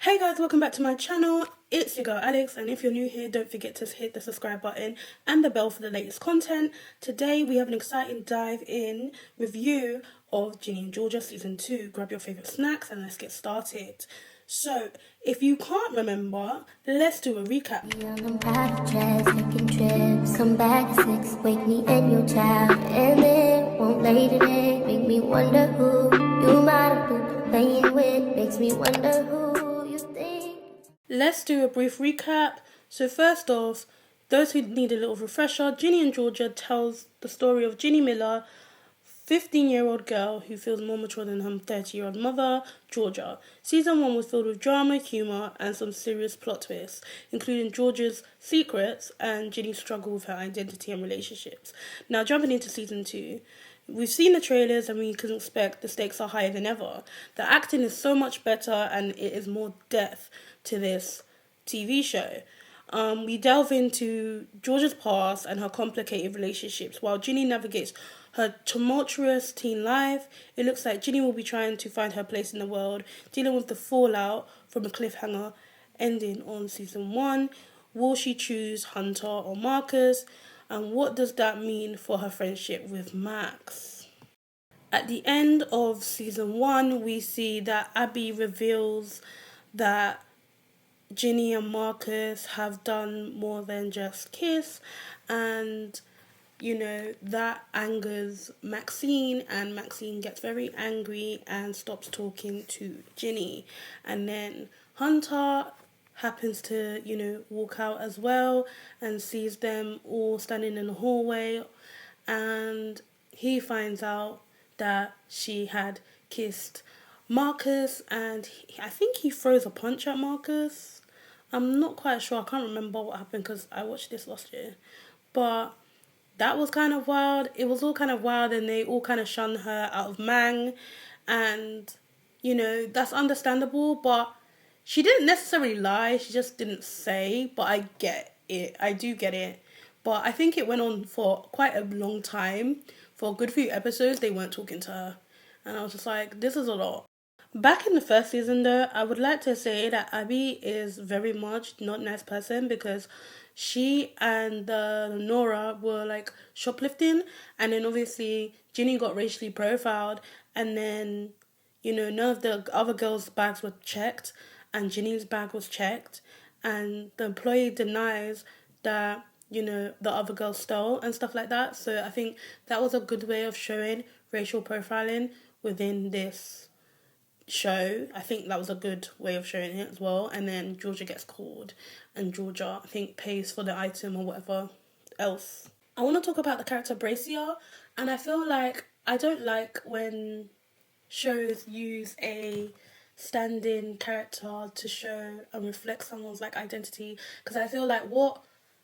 Hey guys, welcome back to my channel. It's your girl Alex, and if you're new here, don't forget to hit the subscribe button and the bell for the latest content. Today we have an exciting dive-in review of Ginny and Georgia Season 2. Grab your favourite snacks and let's get started. So, if you can't remember, let's do a recap. I'm private jets, taking trips. Come back at 6, wake me in your child. And then won't lay today, make me wonder who you might have been playing with. Makes me wonder who you think. Let's do a brief recap. So first off, those who need a little refresher, Ginny and Georgia tells the story of Ginny Miller, 15-year-old girl who feels more mature than her 30-year-old mother, Georgia. Season 1 was filled with drama, humour, and some serious plot twists, including Georgia's secrets and Ginny's struggle with her identity and relationships. Now, jumping into Season 2, we've seen the trailers and we can expect the stakes are higher than ever. The acting is so much better and it is more depth to this TV show. We delve into Georgia's past and her complicated relationships while Ginny navigates her tumultuous teen life. It looks like Ginny will be trying to find her place in the world, dealing with the fallout from a cliffhanger ending on Season 1. Will she choose Hunter or Marcus? And what does that mean for her friendship with Max? At the end of Season 1, we see that Abby reveals that Ginny and Marcus have done more than just kiss, and that angers Maxine, and Maxine gets very angry and stops talking to Ginny. And then Hunter happens to, walk out as well and sees them all standing in the hallway, and he finds out that she had kissed Marcus, and I think he throws a punch at Marcus. I'm not quite sure. I can't remember what happened because I watched this last year. But that was kind of wild. It was all kind of wild, and they all kind of shunned her out of Mang. And, that's understandable. But she didn't necessarily lie. She just didn't say. But I get it. I do get it. But I think it went on for quite a long time. For a good few episodes, they weren't talking to her. And I was just like, this is a lot. Back in the first season though, I would like to say that Abby is very much not a nice person because she and Nora were like shoplifting, and then obviously Ginny got racially profiled, and then none of the other girls' bags were checked and Ginny's bag was checked, and the employee denies that the other girls stole and stuff like that. So I think that was a good way of showing racial profiling within this show. I think that was a good way of showing it as well. And then Georgia gets called, and Georgia, I think, pays for the item or whatever else. I want to talk about the character Bracia, and I feel like I don't like when shows use a stand-in character to show and reflect someone's like identity, because I feel like what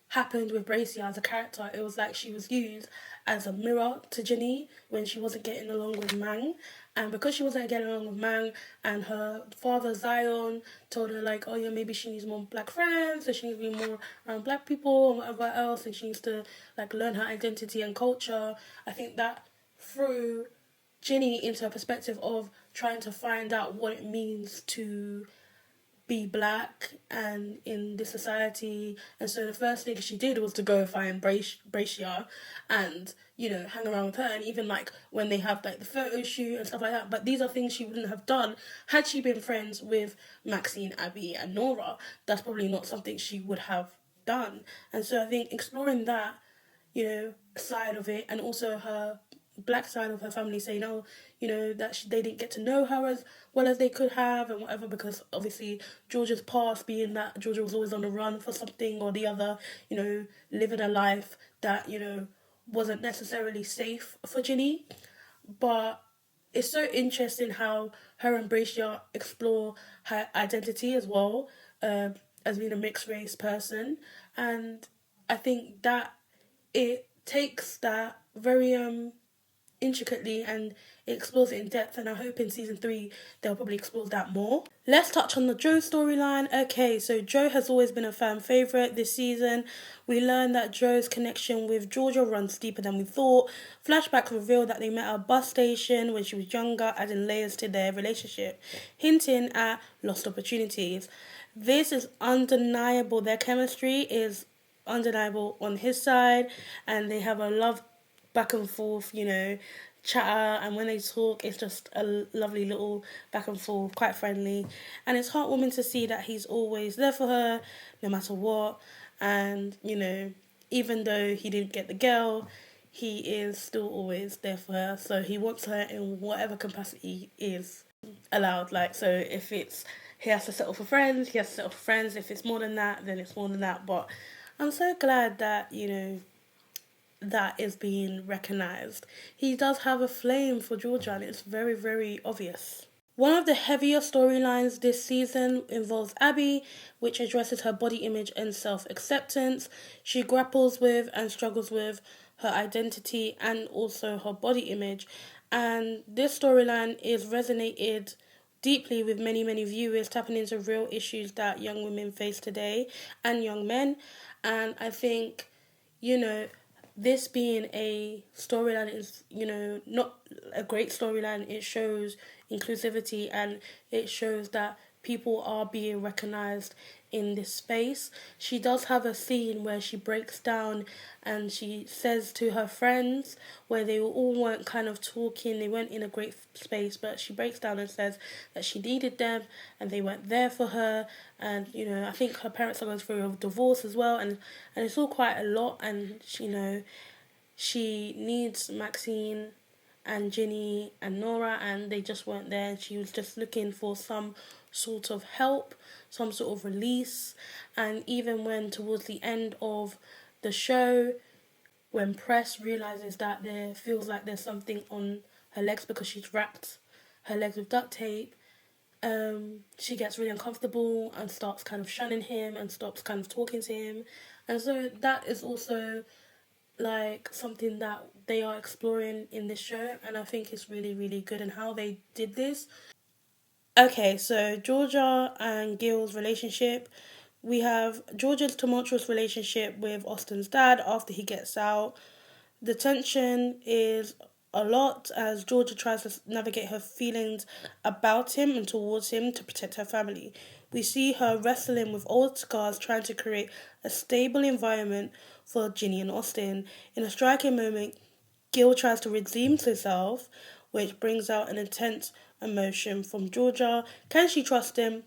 happened with Bracia as a character, it was like she was used as a mirror to Ginny when she wasn't getting along with Mang. And because she wasn't getting along with Mang, and her father Zion told her like, oh yeah, maybe she needs more black friends, so she needs to be more around black people and whatever else, and she needs to like learn her identity and culture. I think that threw Ginny into a perspective of trying to find out what it means to be black and in this society. And so the first thing she did was to go find Bracia and hang around with her, and even like when they have like the photo shoot and stuff like that. But these are things she wouldn't have done had she been friends with Maxine, Abby and Nora. That's probably not something she would have done. And so I think exploring that side of it, and also her black side of her family saying, oh, that they didn't get to know her as well as they could have and whatever, because obviously Georgia's past being that Georgia was always on the run for something or the other, living a life that, wasn't necessarily safe for Ginny. But it's so interesting how her and Bracia explore her identity as well, as being a mixed race person. And I think that it takes that very intricately and it explores it in depth, and I hope in season 3 they'll probably explore that more. Let's touch on the Joe storyline. Okay, so Joe has always been a fan favourite this season. We learned that Joe's connection with Georgia runs deeper than we thought. Flashbacks reveal that they met at a bus station when she was younger, adding layers to their relationship, hinting at lost opportunities. This is undeniable. Their chemistry is undeniable on his side, and they have a love back and forth, chatter, and when they talk, it's just a lovely little back and forth, quite friendly, and it's heartwarming to see that he's always there for her, no matter what, and, even though he didn't get the girl, he is still always there for her, so he wants her in whatever capacity is allowed, like, so if it's he has to settle for friends, he has to settle for friends, if it's more than that, then it's more than that, but I'm so glad that, that is being recognised. He does have a flame for Georgia, and it's very, very obvious. One of the heavier storylines this season involves Abby, which addresses her body image and self-acceptance. She grapples with and struggles with her identity and also her body image. And this storyline is resonated deeply with many, many viewers, tapping into real issues that young women face today and young men. And I think, this being a storyline is, not a great storyline. It shows inclusivity and it shows that people are being recognised in this space. She does have a scene where she breaks down and she says to her friends, where they all weren't kind of talking, they weren't in a great space, but she breaks down and says that she needed them and they weren't there for her, and I think her parents are going through a divorce as well, and it's all quite a lot, and she needs Maxine and Ginny and Nora, and they just weren't there. She was just looking for some sort of help, some sort of release. And even when towards the end of the show, when Press realizes that there feels like there's something on her legs because she's wrapped her legs with duct tape, she gets really uncomfortable and starts kind of shunning him and stops kind of talking to him. And so that is also like something that they are exploring in this show, and I think it's really, really good and how they did this. Okay, so Georgia and Gil's relationship. We have Georgia's tumultuous relationship with Austin's dad after he gets out. The tension is a lot as Georgia tries to navigate her feelings about him and towards him to protect her family. We see her wrestling with old scars, trying to create a stable environment for Ginny and Austin. In a striking moment, Gil tries to redeem himself, which brings out an intense emotion from Georgia. Can she trust him?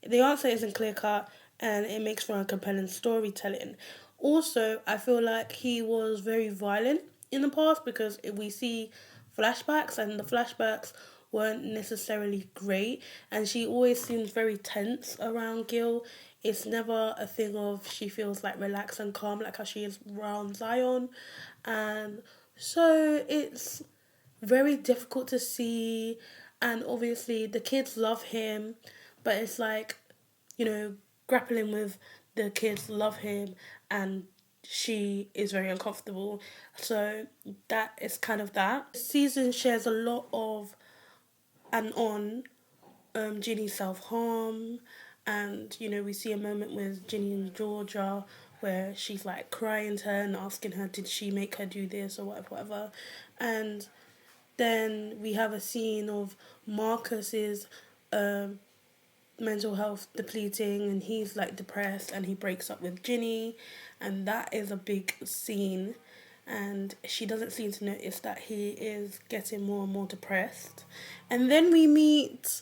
The answer isn't clear cut, and it makes for a compelling storytelling. Also, I feel like he was very violent in the past because we see flashbacks, and the flashbacks weren't necessarily great, and she always seems very tense around Gil. It's never a thing of she feels like relaxed and calm like how she is around Zion, and so it's very difficult to see, and obviously the kids love him, but it's like, grappling with the kids love him and she is very uncomfortable. So that is kind of that. The season shares a lot of and on Ginny's self-harm, and we see a moment with Ginny and Georgia where she's like crying to her and asking her did she make her do this or whatever, and then we have a scene of Marcus's mental health depleting, and he's like depressed and he breaks up with Ginny, and that is a big scene, and she doesn't seem to notice that he is getting more and more depressed. And then we meet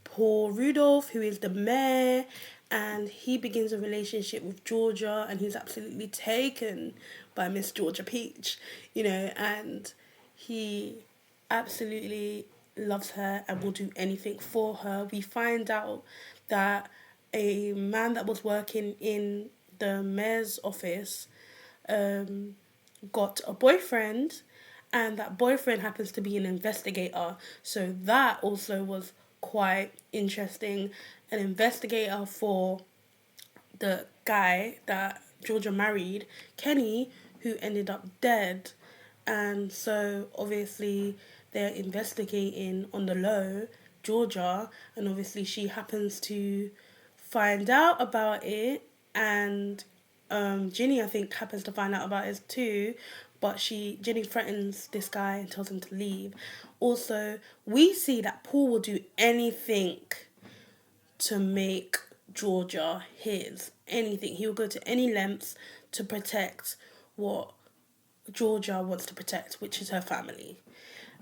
Paul Rudolph, who is the mayor, and he begins a relationship with Georgia, and he's absolutely taken by Miss Georgia Peach, and he absolutely loves her and will do anything for her. We find out that a man that was working in the mayor's office got a boyfriend, and that boyfriend happens to be an investigator. So that also was quite interesting. An investigator for the guy that Georgia married, Kenny, who ended up dead. And so obviously they're investigating on the low Georgia, and obviously she happens to find out about it, and Ginny, I think, happens to find out about it too, but Ginny threatens this guy and tells him to leave. Also, we see that Paul will do anything to make Georgia his. Anything. He will go to any lengths to protect what Georgia wants to protect, which is her family.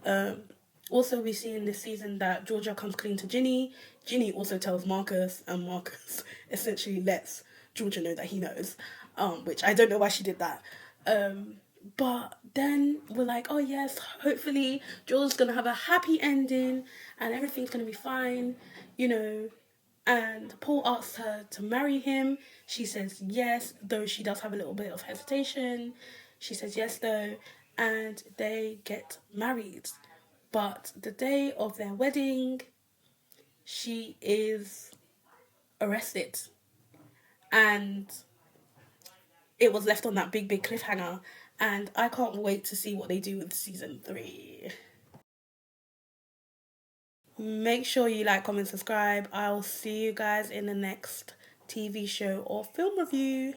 Um, Also, we see in this season that Georgia comes clean to Ginny. Ginny also tells Marcus, and Marcus essentially lets Georgia know that he knows, which I don't know why she did that. But then we're like, oh yes, hopefully Georgia's gonna have a happy ending and everything's gonna be fine, you know. And Paul asks her to marry him. She says yes, though she does have a little bit of hesitation. She says yes, though, and they get married. But the day of their wedding, she is arrested. And it was left on that big, big cliffhanger. And I can't wait to see what they do with season 3. Make sure you like, comment, subscribe. I'll see you guys in the next TV show or film review.